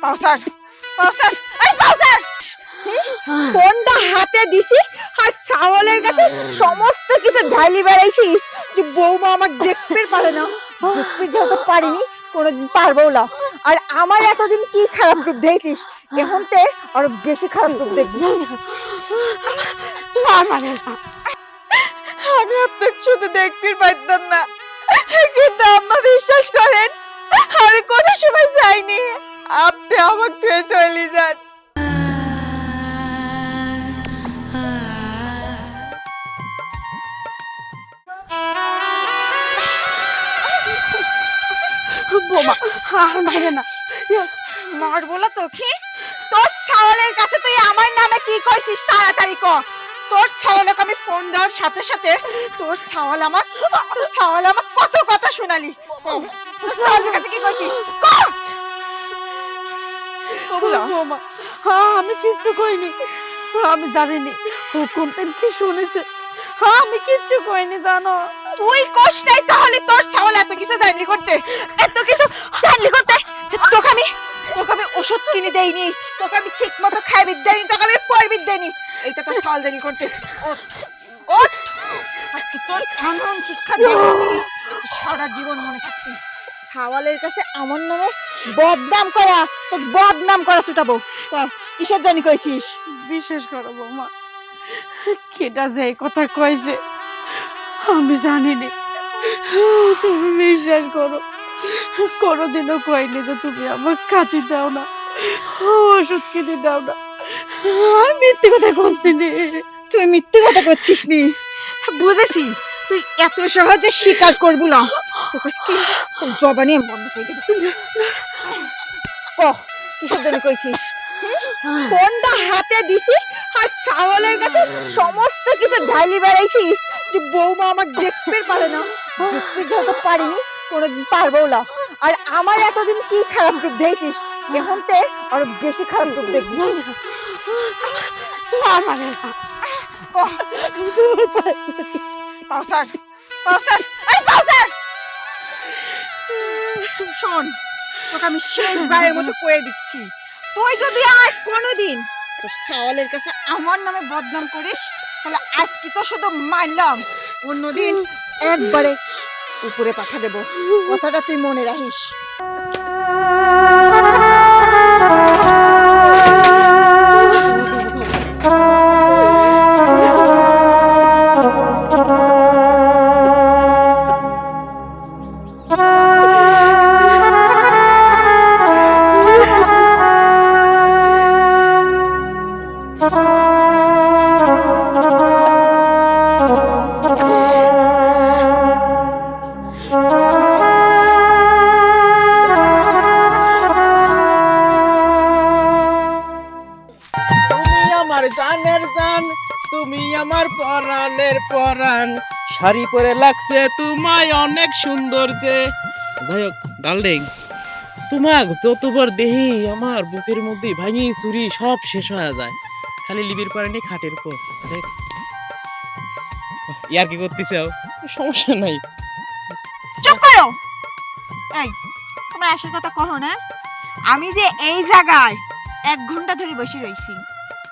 পাউসার পাউসার এই পাউসার ফোনটা হাতে দিছি আর সাওয়ালের কাছে সমস্ত কিছু ঢালি বেড়াইছিস যে বৌমা আমাকে দেখতে পারে না, দেখতে যেহেতু পারিনি কোনোদিন পারবো না। আর আমার এতদিন কি খারাপ রূপ দেখছিস, এখন তে আরো বেশি খারাপ রূপ দেখবি। আমি আপনাকে শুধু দেখতে পাইতাম না, কিন্তু আম্মা বিশ্বাস করেন আমি কোনো সময় চাইনি আপনি আমাকে ধুয়ে চলে যান। বোমা আর মাইরে না, মারবো না তোকে। তোর সাওয়ালের কাছে তুই আমার নামে কি কইছিস তাড়াতাড়ি কর। তোর সাওয়ালকে আমি ফোন দেওয়ার সাথে সাথে তোর সাওয়াল আমার কত কথা শোনালি। তোর সাওয়ালের কাছে কি কইছিস কর। কবুলা বোমা আমি কিছু কইনি, আমি জানিনি হুকুম পেন কি শুনেছে, আমি কিচ্ছু কইনি জানো। তুই কষ্ট নাই তাহলে তোর সাওয়াল এত কিছু জানলি করতে, যে তোকে আমি ওষুধ কিনে দেইনি, তোকে আমি ঠিক মতো খাইবি দেইনি, তোকে আমি পড়বি দেইনি, এইটা তোর সাওয়াল জানি করতে। ওঠ ওঠ, আজকে তোর এমন শিক্ষা দেব সারা জীবন মনে থাকবি। সাওয়ালের কাছে আমার নামে বদনাম করা ছুটাবো। কিসের জানি কইছিস? বিশেষ করো বোমা, কেটা যে এই কথা কইছে আমি জানিনি। তুমি বিশ্বাস করো, কোনোদিনও কইনি যে তুমি আমার খাতি দাও না, ওষুধ কিনে দাও না। আমি মিথ্যে কথা কইছি নি। তুই মিথ্যে কথা করছিস নি, বুঝেছি। তুই এত সহজে স্বীকার করবি না, তোকে তোর জবানি আমি বন্ধ করে দেব। কিসের জন্য কইছিস? ফোনটা হাতে দিছি আর সাওয়ালের কাছে সমস্ত কিছু ঢালি বেড়াইছিস যে বৌমা আমাকে দেখতে পারে না, দেখতে যেহেতু পারিনি কোনোদিন পারবো না। আর আমার এতদিন কি খারাপ রূপ দেখছিস, এখন তে আরো বেশি খারাপ রূপ দেখবি। পাউসার পাউসার এই পাউসার, শোন তোকে আমি শেষবারের মতো কয়ে দিচ্ছি, তুই যদি আর কোনোদিন তোর সাওয়ালের কাছে আমার নামে বদনাম করিস তাহলে আজকে তো শুধু মানলাম, অন্যদিন একবারে উপরে পাঠা দেব। কথাটা তুই মনে রাখিস। তুমি আমার পরাণের পরাণ, শাড়ি পরে লাগছে তোমায় অনেক সুন্দর। যে যাই হোক ডার্লিং, তোমাক যতবার দেহি আমার বুকের মধ্যে ভাঙি চুরি সব শেষ হয়ে যায়, খালি লিবির পারেনি খাটের উপর। দেখ ইয়ার কি করতেছ, সমস্যা নাই। চুপ করো। এই তোমরা আসল কথা কहो না। আমি যে এই জায়গায় 1 ঘন্টা ধরে বসে রইছি,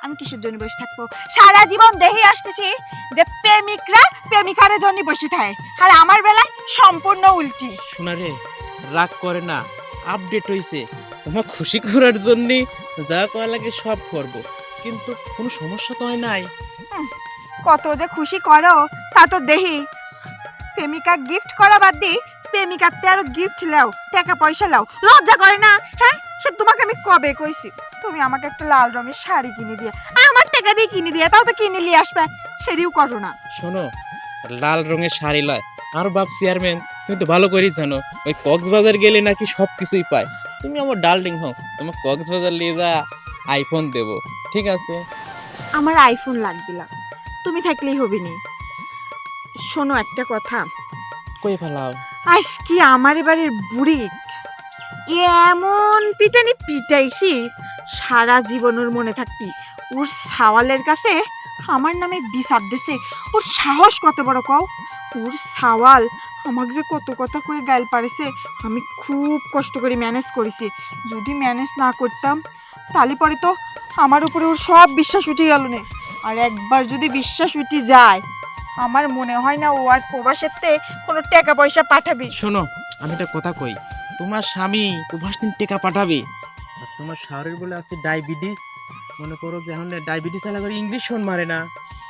আমি কিসের জন্য বসে থাকবো? সারা জীবন দেখে আসতেছি যে প্রেমিকরা প্রেমিকার জন্য বসে থাকে, আর আমার বেলায় সম্পূর্ণ উল্টি। শোনা রে, রাগ করে না, আপডেট হইছে, তোমার খুশি করার জন্য যা করা লাগে সব করব, কিন্তু কোনো সমস্যা তো হয় নাই। কত যে খুশি করো তা তো দেখি। প্রেমিকা গিফট করা বাদ দি প্রেমিকাতে আরো গিফট লাও, টাকা পয়সা লাও, লজ্জা করে না? হ্যাঁ, সে তোমাকে আমি কবে কইছি তুমি আমাকে একটা লাল রঙের শাড়ি কিনে দিয়ে, আমার টাকা দিয়ে কিনে দিয়ে, তাও তো কিনে নিয়ে আসবে, সেটাও করো না। শোনো, লাল রঙের শাড়ি লয় আর বাপ চেয়ারম্যান, তুমি তো ভালো করেই জানো ওই কক্সবাজার গেলে নাকি সব কিছুই পায়। তুমি আমার ডার্লিং হও, তোমার কক্সবাজার নিয়ে যা আইফোন দেব, ঠিক আছে? আমার আইফোন লাগবে না, তুমি থাকলেই হবে নি। শোনো একটা কথা, কই ফেলাও। আজকে আমার এবারের বুড়ি এমন পিটানি পিটাইছি সারা জীবনের মনে থাকবি। ওর সাওয়ালের কাছে আমার নামে বিচার দিছে। ওর সাহস কত বড় কও? ওর সাওয়াল আমাকে যে কত কথা কয়ে গাইল পারেছে, আমি খুব কষ্ট করে ম্যানেজ করেছি। যদি ম্যানেজ না করতাম তাহলে পরে তো আমার উপরে ওর সব বিশ্বাস উঠে গেল না। আর একবার যদি বিশ্বাস উঠে যায়, আমার মনে হয় না ও আর প্রবাসেতে কোনো টাকা পয়সা পাঠাবে। শোনো, আমি একটা কথা কই, তোমার স্বামী প্রবাস দিন টাকা পাঠাবে, আর তোমার শহরের বলে আছে ডায়াবেটিস। মনে করো যে এখন ডায়াবেটিস আলা করে ইংলিশ শোন মারে না,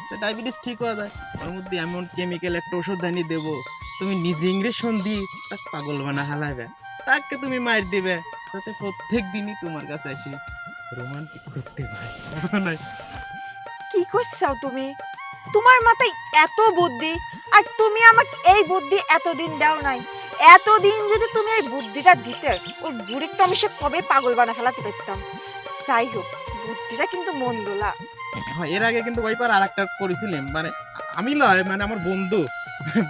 তো ডায়াবেটিস ঠিক হয়ে যায়। ওর মধ্যে এমন কেমিক্যাল একটা ওষুধ আনি দেবো, তুমি নিজে ইংলিশ শোন দি তাক পাগল বানা হালাবে, তাকে তুমি মার দিবে, যাতে প্রত্যেক দিনই তোমার কাছে আসি রোমান্টিক করতে পারে, বুঝছো না? কি করছাও তুমি? তোমার মাথায় এত বুদ্ধি, আর তুমি আমাকে এই বুদ্ধি এতদিন দাও নাই। এতদিন যদি তুমি এই বুদ্ধিটা দিতে, ওই বুড়িক তো আমি সে কবে পাগল বানা ফেলাতে পারতাম। যাই হোক, বুদ্ধিটা কিন্তু মন্দ না। হ্যাঁ, এর আগে কিন্তু ওইবার আর একটা করেছিলাম, মানে আমি লয়, মানে আমার বন্ধু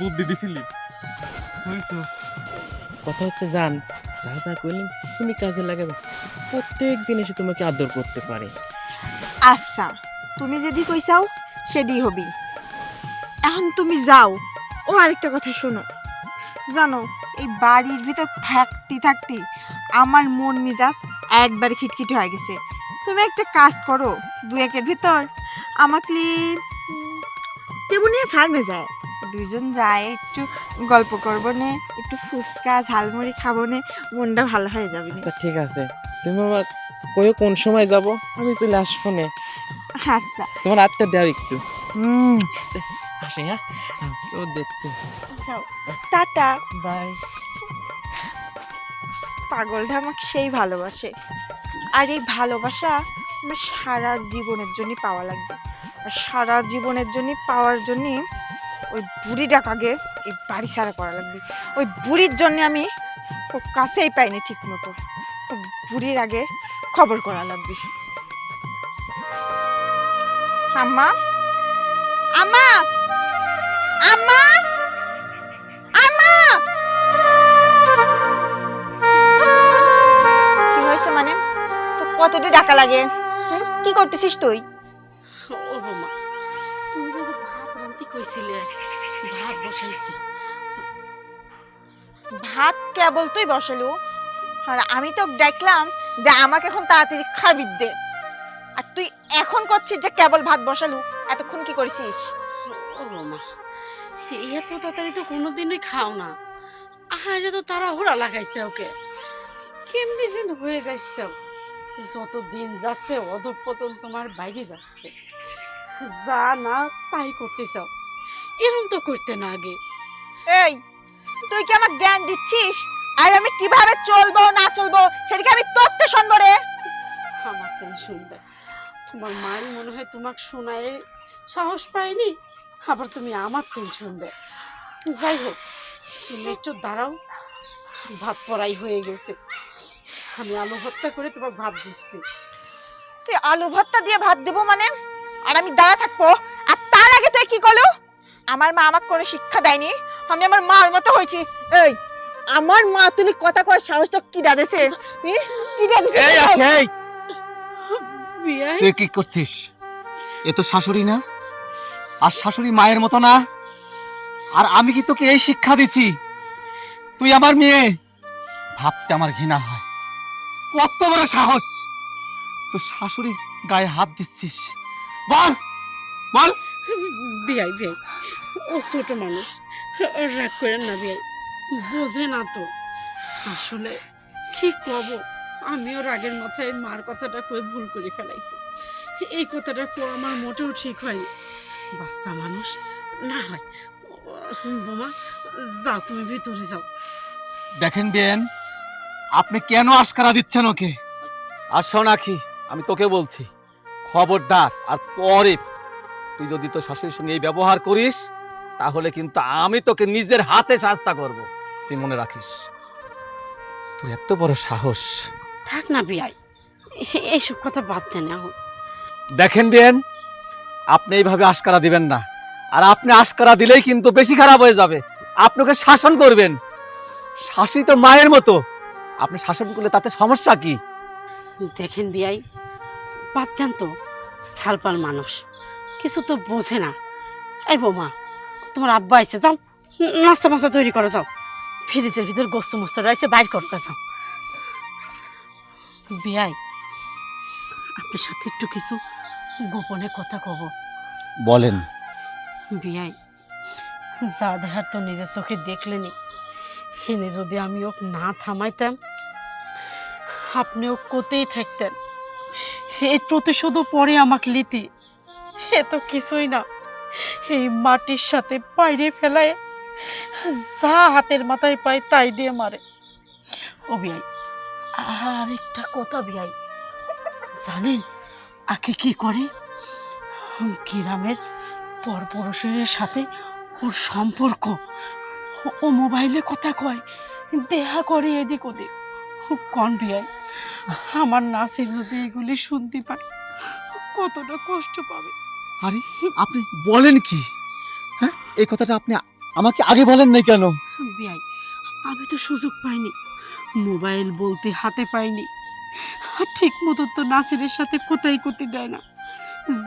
বুদ্ধি দিছিলি, বুঝছো? কথা হচ্ছে জান, যা তা করলাম তুমি কাজে লাগাবে, প্রত্যেক দিন এসে তোমাকে আদর করতে পারে। আচ্ছা, তুমি যদি কইসাও সেদি হবি। এখন তুমি যাও। ও আরেকটা কথা শোনো, জানো এই বাড়ির ভিতর থাকতে থাকতে আমার মন মেজাজ একবার খিটখিটে হয়ে গেছে। তুমি একটা কাজ করো, দু একের ভিতর আমাকে টেবু নিয়ে ফার্মে যায়, দুইজন যায়, একটু গল্প করবো নে, একটু ফুচকা ঝালমুড়ি খাবো নে, মনটা ভালো হয়ে যাবে নে। আচ্ছা ঠিক আছে, তুমি আবার কইও কোন সময় যাব, আমি চলে আসবো নে। আচ্ছা তোমার হাতটা দাও একটু। আসে, হ্যাঁ, কেউ দেখতে। যাও, টাটা। বাই। পাগলটা আমাকে সেই ভালোবাসে, আর এই ভালোবাসা আমার সারা জীবনের জন্য পাওয়া লাগবে। আর সারা জীবনের জন্য পাওয়ার জন্য ওই বুড়িটাকে আগে এই বাড়ি ছাড়া করা লাগবে। ওই বুড়ির জন্য আমি ও কাছেই পাইনি ঠিক মতো, ওই বুড়ির আগে খবর করা লাগবে। আম্মা, আম্মা, আম্মা, আম্মা! কি হয়েছে মানে? তো কতটা টাকা লাগে? কি করতেছিস তুই? ও বৌমা, তুমি যদি ভাত রান্তি কইছিলে, ভাত বসাইছি। ভাত কেবল তুই বসালু, আর আমি তো দেখলাম যে আমাকে এখন তাড়াতাড়ি খাবি দে, আর তুই এখন করছিস যে কেবল ভাত বসালু। এতক্ষণ কি করেছিস? ও বৌমা, এত তাড়াতাড়ি তো কোনোদিনই খাও না। আহাই যে তো তারা হোড়া লাগাইছে ওকে, কেমনি দিন হয়ে যাচ্ছে। যত দিন যাচ্ছে অধঃপতন তোমার বাইরে যাচ্ছে, যা না তাই করতেছ। এরম তো করতে না আগে। এই, তুই কি আমাকে জ্ঞান দিচ্ছিস? আর আমি কিভাবে চলবো না চলবো সেদিকে আমি তোরতে শুনবো রে। আমার টেনশন দেয়, তোমার মায়ের মনে হয় তোমাকে শোনায় সাহস পায়নি, আবার তুমি আমার টেনশন দেয়। যাই হোক, তুমি একটু দাঁড়াও, ভাত পড়াই হয়ে গেছে, আমি আলু ভর্তা করে তোমাকে ভাত দিচ্ছি। তুই আলু ভর্তা দিয়ে ভাত দেবো মানে, আর আমি দাঁড়া থাকবো? আর তার আগে তুই কি করলু? আমার মা আমাকে কোনো শিক্ষা দেয়নি, আমি আমার মার মতো হয়েছি। এই, আমার মা তুই কথা কয় সাহস তো কি দাদেছে? কি দাদেছে? এই বিয়াই, তুই কি করছিস? এ তো শাশুড়ি না, আর শাশুড়ি মায়ের মতো না। আর আমি কি তোকে এই শিক্ষা দিছি? তুই আমার মেয়ে, ভাবতে আমার ঘৃণা হয়। কত বড় সাহস, তোর শাশুড়ির গায়ে হাত দিচ্ছিস? বল বল। বিয়াই বিয়াই, ও ছোট মানুষ, রাগ করেন না বিয়াই, বোঝে না তো। আসলে কি কব, আমিও রাগের মাথায় মার কথাটা কয়ে ভুল করে ফেলাইছি। এই কথাটা কো আমার মোটেও ঠিক হয়নি, বাচ্চা মানুষ না হয়। বোমা, যাও তুমি ভিতরে যাও। দেখেন বেন, আপনি কেন আশকারা দিচ্ছেন ওকে? আর শোনাকি, আমি তোকে বলছি, খবরদার, আর পরে তুই যদি তোর শাশুড়ির সঙ্গে এই ব্যবহার করিস, তাহলে কিন্তু আমি তোকে নিজের হাতে শাস্তা করব। তুই মনে রাখিস। তোর এত বড় সাহস! থাক না বিয়াই, এইসব কথা বাদ দেন এখন। দেখেন বেন, আপনি এইভাবে আশকারা দিবেন না। আর আপনি আশকারা দিলেই কিন্তু বেশি খারাপ হয়ে যাবে। আপনাকে শাসন করবেন, শাশুড়ি তো মায়ের মতো, আপনি শাসন করলে তাতে সমস্যা কি? দেখেন বিয়াই, বাদ দেন তো, সালপাল মানুষ কিছু তো বোঝে না। এই বৌমা, তোমার আব্বা আইছে, যাও নাস্তা মাস্তা তৈরি করে যাও, ফ্রিজের ভিতর গোস্ত মোস্ত রয়েছে, বাইর করতে যাও। বিয়াই, আপনার সাথে একটু কিছু গোপনে কথা কব। বলেন। বিয়াই, যা দেখার তো নিজের চোখে দেখলেনি, হেনে যদি আমি ওকে না থামাইতাম, আপনি ও কোতেই থাকতেন। এই প্রতিশোধও পরে আমাকে লিতি, এ তো কিছুই না। এই মাটির সাথে বাইরে ফেলায় যা হাতের মাথায় পায় তাই দিয়ে মারে। ও বিয়াই, আর একটা কথা বিয়াই, জানেন আগে কি করে? গ্রামের পরপুরুষের সাথে ওর সম্পর্ক, ও মোবাইলে কথা কয়, দেহা করে এদিক ওদিক। কন বিয়াই, আমার নাসির যদি এগুলি শুনতে পায় কতটা কষ্ট পাবে। আরে আপনি বলেন কি? হ্যাঁ, এই কথাটা আপনি আমাকে আগে বলেন নাই কেন? বিয়াই, আমি তো সুযোগ পাইনি, মোবাইল বলতে হাতে পাইনি, আর ঠিক মতো তো নাসিরের সাথে কোথায় করতে দেয় না।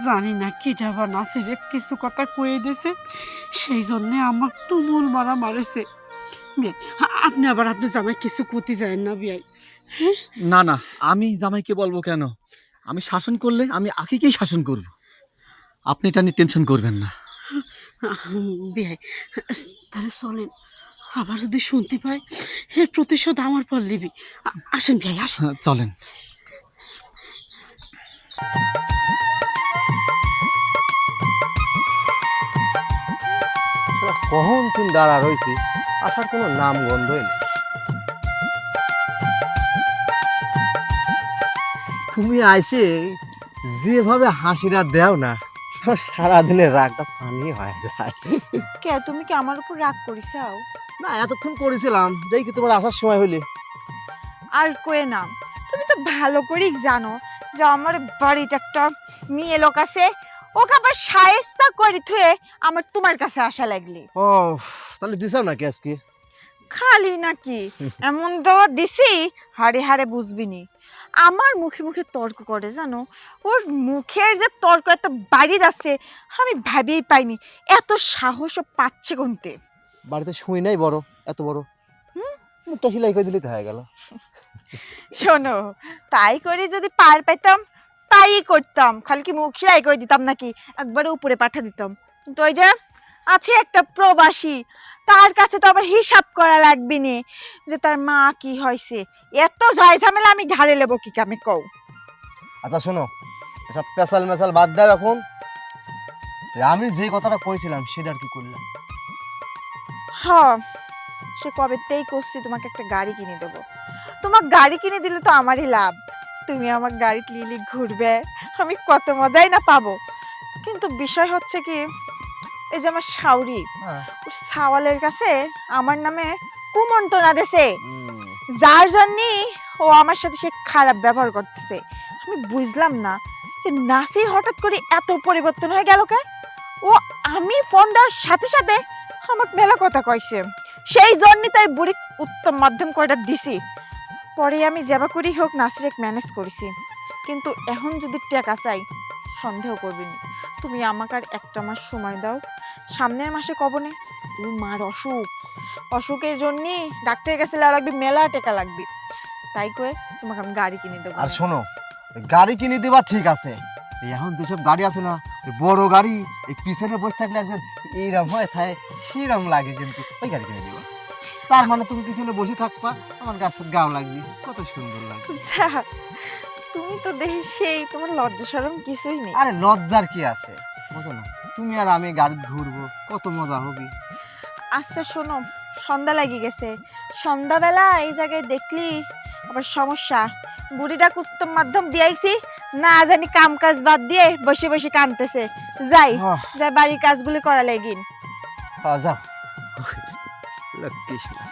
জানি না কিটা বা নাসিরে কিছু কথা কয়ে দিয়েছে, সেই জন্যে আমার তুমুল মারা মারেছে। বিয়াই, আপনি আবার আপনি জামাই কিছু করতে যায় না বিয়াই। না না, আমি জামাইকে বলবো কেন? আমি শাসন করলে আমি আকিকেই শাসন করব। আপনি এটা নিয়ে টেনশন করবেন না। বিয়াই, তাহলে চলেন, আবার যদি শুনতে পাই এর প্রতিশোধ আমার পর নিবি। আসেন বিয়াই, আসেন। হ্যাঁ, চলেন। কখন তুমি দাঁড়া রয়েছি, আসার কোনো নাম গন্ধই নেই। তুমি আইসে যেভাবে হাসিটা দেও না, আমার সারাদিনের রাগটা পানি হয়ে যায়। কে তুমি কি আমার উপর রাগ করিসাও? না, এতক্ষণ করেছিলাম, দেখি তোমার আসার সময় হইলে। আর কয়ে না, তুমি তো ভালো করেই জানো যে আমার বাড়িতে একটা মেয়ে লোক আছে, ওকে আবার শায়েস্তা করে থুয়ে আমার তোমার কাছে আসা লাগলি। ও, তাহলে দিছাও নাকি আজকে? খালি নাকি, এমন দেওয়া দিছি হাড়ে হাড়ে বুঝবিনি। আমার মুখে মুখে তর্ক করে জানো, ওর মুখের যে তর্ক এত বাড়ি যাচ্ছে আমি ভাবিই পাইনি, এত সাহসও পাচ্ছে কোনতে। বাড়িতে শুই নাই বড়, এত বড় মুখটা সেলাই করে দিলেই তো হয়ে গেল। শোনো, তাই করে যদি পার পেতাম তাই করতাম, খালি কি মুখ সেলাই করে দিতাম নাকি, একবারে উপরে পাঠা দিতাম। কিন্তু ওই যে আছে একটা প্রবাসী, তার কাছে তো আবার হিসাব করা লাগবে নে যে তার মা কি হয়েছে, এত ঝয় ঝামেলা আমি ঘাড়ে লেবো কি কামে কও। আচ্ছা শোনো, এসব পেশাল মেশাল বাদ দাও এখন। আমি যে কথাটা কইছিলাম সেটা আর কি করলাম? হ্যাঁ, সে কবেতেই করছি তোমাকে একটা গাড়ি কিনে দেবো। তোমার গাড়ি কিনে দিলে তো আমারই লাভ, তুমি আমার গাড়ি লিলি ঘুরবে, আমি কত মজাই না পাবো। কিন্তু বিষয় হচ্ছে কি, এই যে আমার শাওরি, হ্যাঁ। ওর সাওয়ালের কাছে আমার নামে কুমন্ত্রণা দেছে, যার জন্য ও আমার সাথে সে খারাপ ব্যবহার করতেছে। আমি বুঝলাম না যে নাসির হঠাৎ করে এত পরিবর্তন হয়ে গেল কে। ও আমি ফোন দেওয়ার সাথে সাথে আমাকে মেলা কথা কইছে, সেই জন্যই তাই বুড়ি উত্তম মাধ্যম কয়টা দিছি। পরে আমি যেবা করি হোক নাসিরেক ম্যানেজ করেছি, কিন্তু এখন যদি টাকা চাই সন্দেহ করবি না। তুমি আমাকে আর একটা মাস সময় দাও, সামনের মাসে কবনে ওর মার অসুখ, অসুখের জন্য ডাক্তারের কাছে লাগবে মেলা টাকা লাগবে, তাই কয়ে তোমাকে আমি গাড়ি কিনে দেবো। আর শোনো, গাড়ি কিনে দিবা ঠিক আছে, এই এখন যেসব গাড়ি আছে না, এই বড় গাড়ি, এই পিছনে বসে থাকলে একজন এইরকম হয় থাকে, সেরকম লাগে, কিন্তু ওই গাড়ি কিনে দিবা। তার মানে তুমি পিছনে বসে থাকবা, আমার গাছের গাও লাগবে, কত সুন্দর লাগবে। যা, তুমি তো দেখি সেই, তোমার লজ্জা শরম কিছুই নেই। আরে লজ্জার কি আছে, বুঝো না, তুমি আর আমি গাড়ি ঘুরবো, কত মজা হবে। আচ্ছা শোনো, সন্ধ্যা লাগি গেছে, সন্ধ্যাবেলা এই জায়গায় দেখলি আবার সমস্যা। বুড়িটা উত্তম মাধ্যম দিয়েছি, না জানি কাম কাজ বাদ দিয়ে বসে বসে কানতেছে। যাই যাই বাড়ির কাজগুলি করা লাগিন। যাও, লক্ষ্মী সোনা।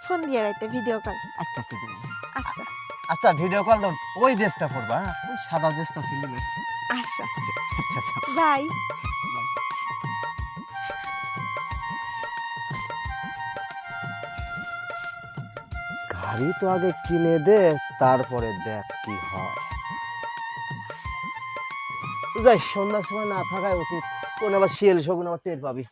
ফোন দিয়ে রাইতে ভিডিও কল। আচ্ছা আচ্ছা দিদি। আচ্ছা আচ্ছা, ভিডিও কল দাও, ওই ড্রেসটা পরবা, হ্যাঁ, ওই সাদা ড্রেসটা ছিল। আচ্ছা, আচ্ছা আচ্ছা। বাই। গাড়ি তো আগে কিনে দে, তারপরে দেখ কি হয়। যাই, সন্ধ্যার সময় না থাকাই উচিত, কোন আবার শিয়াল শগুন আবার টের পাবি।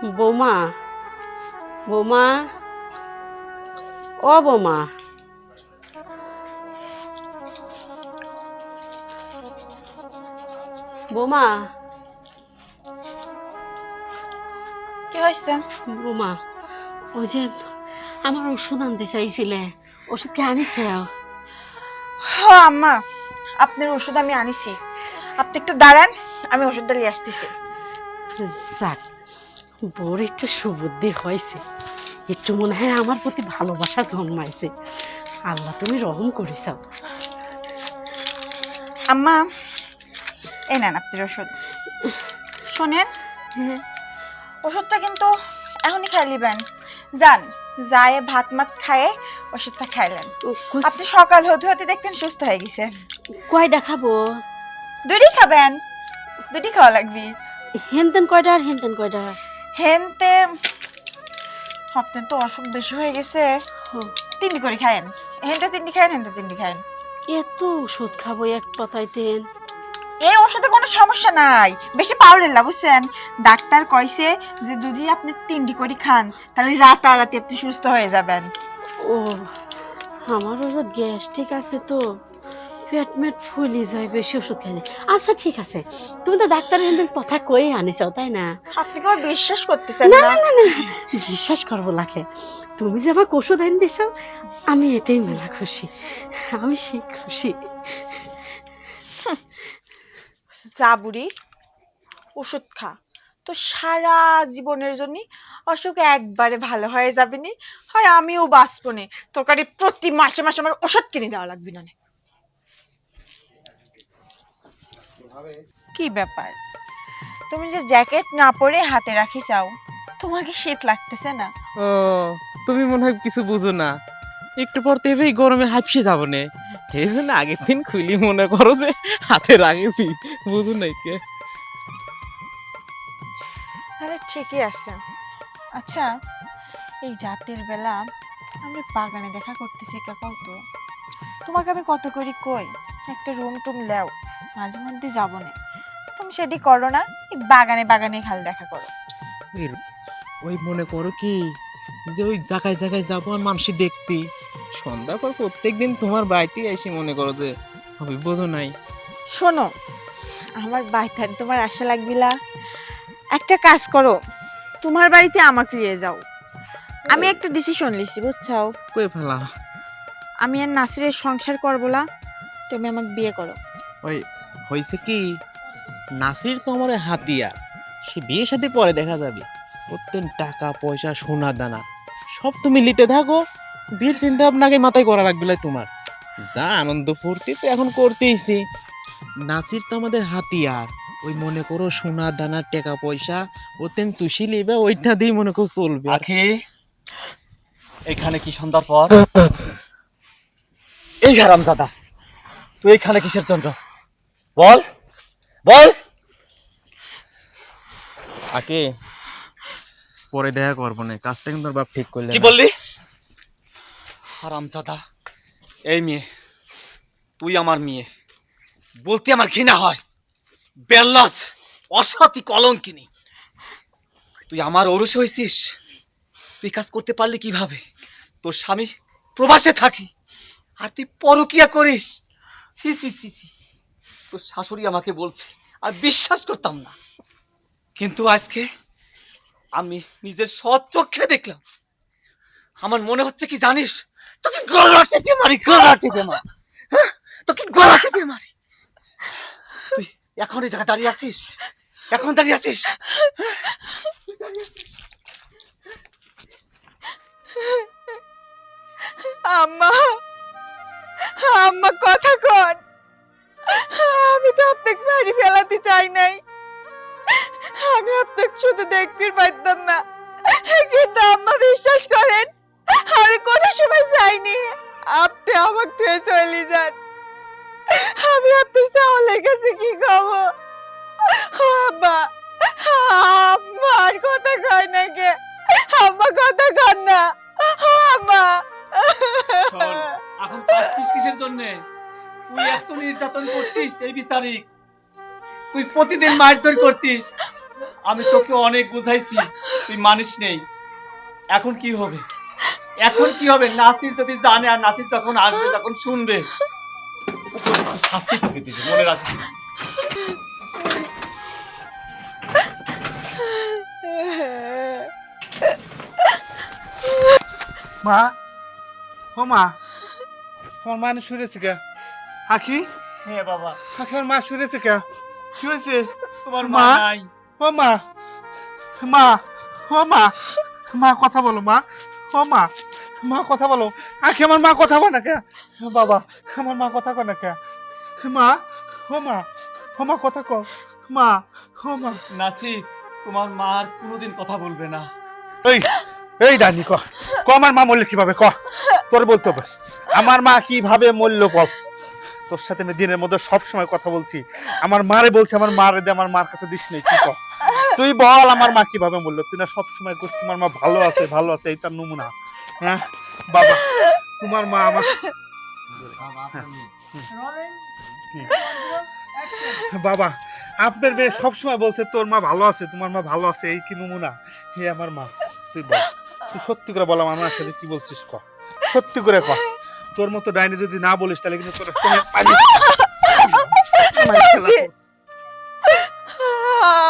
বৌমা, বৌমা, ও বৌমা, বৌমা, কি হয়েছে? বৌমা, ওই যে আমার ওষুধ আনতে চাইছিলে, ওষুধ কি আনিছে? হ্যাঁ আম্মা, আপনার ওষুধ আমি আনিছি। আপনি একটু দাঁড়ান, আমি ওষুধটা নিয়ে আসতেছি। যাক, বউর একটু সুবুদ্ধি হয়েছে, একটু মনে হয় আমার প্রতি ভালোবাসা জন্মাইছে। আল্লাহ তুমি রহম করিস। আম্মা, এই নেন আপনার ওষুধ। শোনেন, ওষুধটা কিন্তু এখনই খাই লিবেন। যান, যায় ভাত মাত খায়ে ওষুধটা খাইলেন। আপনি সকাল হতে হতে দেখবেন সুস্থ হয়ে গেছে। কয়টা খাবো? দুটি খাবেন, দুটি খাওয়া লাগবে। হেনতেন কয়টা আর হেনতেন কয়টা? হেনতে আপনার তো অসুখ বেশি হয়ে গেছে, তিনটি করে খায়েন। হেনতে তিনটি খায়েন, হেনতে তিনটি খায়েন। এত ওষুধ খাবো এক পাতাইতেন? এই ওষুধে কোনো সমস্যা নাই, বেশি পাওয়ারের না বুঝছেন। ডাক্তার কইছে যে যদি আপনি তিনটি করে খান তাহলে রাতারাতি আপনি সুস্থ হয়ে যাবেন। ও, আমারও যে গ্যাস্ট্রিক আছে তো, পেট মেট ফুলি যায় বেশি ওষুধ খাইলে। আচ্ছা ঠিক আছে, তুমি তো ডাক্তারের হেনতেন কথা কই আনিসাও, তাই না? আপনি কি আমার বিশ্বাস করতেছেন না না? না না না, বিশ্বাস করবো লাগে। তুমি যে আমাকে ওষুধ এনে দিছ, আমি এটাই মেলা খুশি, আমি সেই খুশি। যা বুড়ি, ওষুধ খা, তো সারা জীবনের জন্য অসুখ একবারে ভালো হয়ে যাবে নি, আর আমিও বাঁচবো নে। তোকে প্রতি মাসে মাসে আমার ওষুধ কিনে দেওয়া লাগবে না। কি ব্যাপার, তুমি যে জ্যাকেট না পরে হাতে রাখি চাও, তোমার কি শীত লাগতেছে না? ও, তুমি মনে হয় কিছু বুঝো না, একটু পর তো এই গরমে হাঁপসে যাবো না, এই জন্য আগের দিন খুলি মনে করো যে হাতে রাখেছি, বুঝো নাই কে। তাহলে ঠিকই আছে। আচ্ছা, এই রাতের বেলা আমি বাগানে দেখা করতেছি, কে কও তো? তোমাকে আমি কত করি কই একটা রুম টুম লেও, মাঝে মধ্যে যাবো না, তুমি সেটি করো না। এই বাগানে বাগানে খালি দেখা করো। ওই মনে করো কি যে ওই জায়গায় জায়গায় যাবো আর মানুষ দেখবি, সন্ধ্যা পর প্রত্যেকদিন তোমার বাড়িতে এসে মনে করো যে হবে, বোঝো নাই। শোনো, আমার বাড়িতে তোমার আশা লাগবিলা, একটা কাজ করো, তোমার বাড়িতে আমাকে নিয়ে যাও। আমি একটা ডিসিশন লিছি, বুঝছাও? কই ফেলা? আমি আর নাসিরের সংসার করবো না, তুমি আমাকে বিয়ে করো। ওই হয়েছে কি, নাসির তো আমার হাতিয়া, সে বিয়ের সাথে পরে দেখা যাবে। প্রত্যেক টাকা পয়সা সোনা দানা সব তুমি নিতে থাকো, বিয়ের চিন্তা আপনাকে মাথায় করা লাগবে না তোমার। যা আনন্দ ফুর্তি তো এখন করতেইছি, নাসির তো আমাদের হাতিয়ার। ওই মনে করো সোনা দানা টাকা পয়সা ওতেন চুষি লিবে, ওইটা দিয়ে মনে করো চলবে। আখি, এখানে কি সন্ধ্যার পর? এই হারামজাদা, তুই এখানে কিসের জন্য? বল বল। আকে পরে দেখা করবো না, কাজটা কিন্তু বাপ ঠিক করলে কি বললি? হারামজাদা, এই মেয়ে, তুই আমার মেয়ে বলতে আমার ঘৃণা হয়। বেল্লাস, অসতী কলঙ্কিনী, তুই আমার ঔরস হয়েছিস। তুই কাজ করতে পারলি কিভাবে? তোর স্বামী প্রবাসে থাকি আর তুই পরকিয়া করিস। সি সি সি সি, তোর শাশুড়ি আমাকে বলছে আর বিশ্বাস করতাম না, কিন্তু আজকে আমি নিজের সৎ চোখে দেখলাম। আমার মনে হচ্ছে কি জানিস, তোকে গলা চেপে মারি, গলা চেপে মারি, হ্যাঁ? তোকে গলা চেপে মারি। তুই এখন এই জায়গায় দাঁড়িয়ে আছিস, এখন দাঁড়িয়ে আছিস। আম্মা, আম্মা কথা কন, আমি তো আপনাকে বাড়ি ফেলাতে চাই নাই, আমি আপনাকে শুধু দেখতে পারতাম না, কিন্তু আম্মা বিশ্বাস করেন আমি কোনো সময় চাইনি আপনি আমাকে তুই চলে যান। আমি আপনার চাওয়ালের কাছে কি খাবো? আম্মা, আমার কথা কয় না কে? আম্মা কথা কন না আম্মা। শোন, এখন পাচ্ছিস কিসের জন্য? তুই এত নির্যাতন করতিস এই বিচারিক, তুই প্রতিদিন মারধর করতিস। আমি তোকে অনেক বুঝাইছি, তুই মানিস নেই। এখন কি হবে? এখন কি হবে? নাসির যদি জানে, আর নাসির যখন আসবে, যখন শুনবে, উপযুক্ত শাস্তি তোকে দিবে, মনে রাখবি। মা, ও মা, তোমার মা শুনেছে কে? আখি, হ্যাঁ বাবা, আখি আমার মা শুনেছে কে? কি হয়েছে? তোমার মা মা? নাই। ও মা, মা, ও মা, মা কথা বলো মা, ও মা, মা কথা বলো। আখি আমার মা কথা বলে না কে? বাবা, আমার মা কথা কয় না কে? মা, ও মা, ও মা কথা কও, মা, ও মা। নাসির, তোমার মা আর কোনোদিন কথা বলবে না। এই, এই ডানি ক, ক আমার মা মরলে কিভাবে ক? তোর বলতে হবে আমার মা কিভাবে মরল বল। তোর সাথে আমি দিনের মধ্যে সব সময় কথা বলছি, আমার মারে বলছি আমার মারে দে, আমার মার কাছে দিস নেই, কি কর তুই বল আমার মা কিভাবে মরল? তুই না সব সময় করছিস তোমার মা ভালো আছে ভালো আছে, এই তার নমুনা। হ্যাঁ বাবা, তোমার মা আমার বাবা, আপনার মেয়ে সবসময় বলছে তোর মা ভালো আছে, তোমার মা ভালো আছে, এই কি নমুনা? হে আমার মা, তুই বল, তুই সত্যি করে বল আমার মার সাথে কি বলছিস ক, সত্যি করে ক। তোর মতো ডাইনি যদি না বলিস তাহলে কিন্তু তোর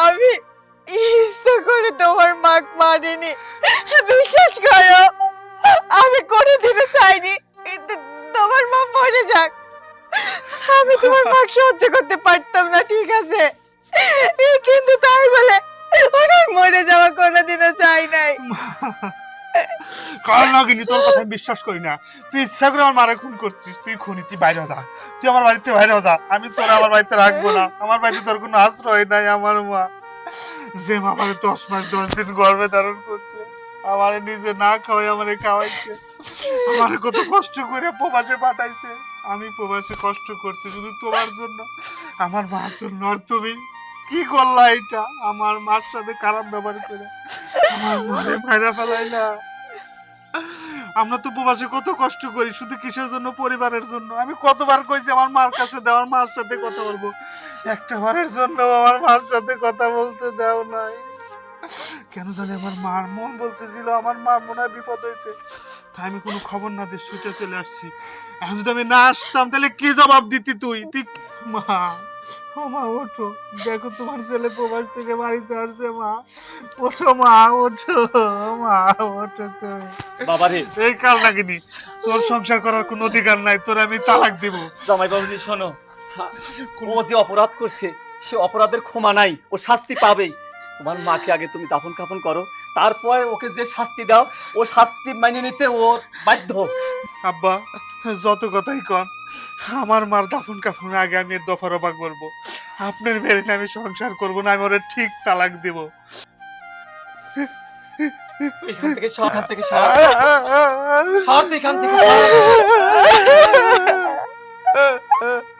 আমি ইচ্ছা করে তোমার মাক মারিনি, বিশ্বাস করো। আমি কোনোদিনও চাইনি তোমার মা মরে যাক। আমি তোমার মাকে সহ্য করতে পারতাম না, ঠিক আছে, কিন্তু তাই বলে ওনার মরে যাওয়া কোনোদিনও চাই নাই। কারণ নাগিনি, তোর কথা আমি বিশ্বাস করি না। তুই ইচ্ছা করে আমার মারা খুন করছিস, তুই খুনি, তুই বাইরে যা, তুই আমার বাড়িতে বাইরে যা, আমি তোর আমার বাড়িতে রাখবো না, আমার বাড়িতে তোর কোনো আশ্রয় নাই। আমার মা যে মা আমাকে 10 মাস 10 দিন গর্ভে ধারণ করছে, আমারে নিজে না খাওয়াই আমারে খাওয়াইছে, আমারে কত কষ্ট করে প্রবাসে পাঠাইছে, আমি প্রবাসে কষ্ট করছি শুধু তোমার জন্য, আমার মার জন্য। আর তুমি কি করলা এটা? আমার মার সাথে খারাপ ব্যবহার করে আমার মারে মাইরা ফেলাইলা। আমরা তো প্রবাসে কত কষ্ট করি শুধু কিসের জন্য? পরিবারের জন্য। আমি কতবার কইছি আমার মার কাছে দাও, আমার মার সাথে কথা বলবো, একটা বারের জন্য আমার মার সাথে কথা বলতে দাও নাই। কেন জানি আমার মার মন বলতেছিল আমার মার মনে হয় বিপদ হয়েছে, তাই আমি কোনো খবর না দিয়ে ছুটে চলে আসছি। এখন যদি আমি না আসতাম তাহলে কি জবাব দিতি তুই? তুই মা, ও মা ওঠো, দেখো তোমার ছেলে প্রবাস থেকে বাড়িতে আসছে। মা ওঠো, মা ওঠো, মা ওঠো তুমি। বাবা রে, এই কাল লাগিনি, তোর সংসার করার কোনো অধিকার নাই, তোর আমি তালাক দিব। জামাই বাবুজি শোনো, ও যে অপরাধ করছে সে অপরাধের ক্ষমা নাই, ও শাস্তি পাবেই। তোমার মাকে আগে তুমি দাফন কাফন করো, তারপরে ওকে যে শাস্তি দাও ও শাস্তি মেনে নিতে ও বাধ্য। আব্বা যত কথাই কন, আমার মার দাফন কাফনের আগে আমি এর দফা রফা করবো। আপনার মেরে নিয়ে আমি সংসার করবো না, আমি ওরে ঠিক তালাক দিব। এখান থেকে সর, এখান থেকে সর, সর তুই এখান থেকে সর।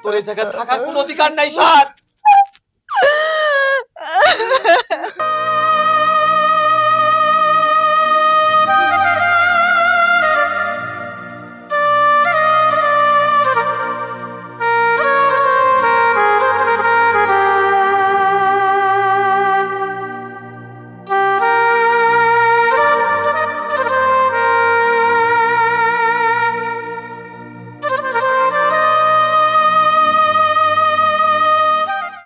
তোর এই জায়গায় থাকার কোনো অধিকার নাই, সর।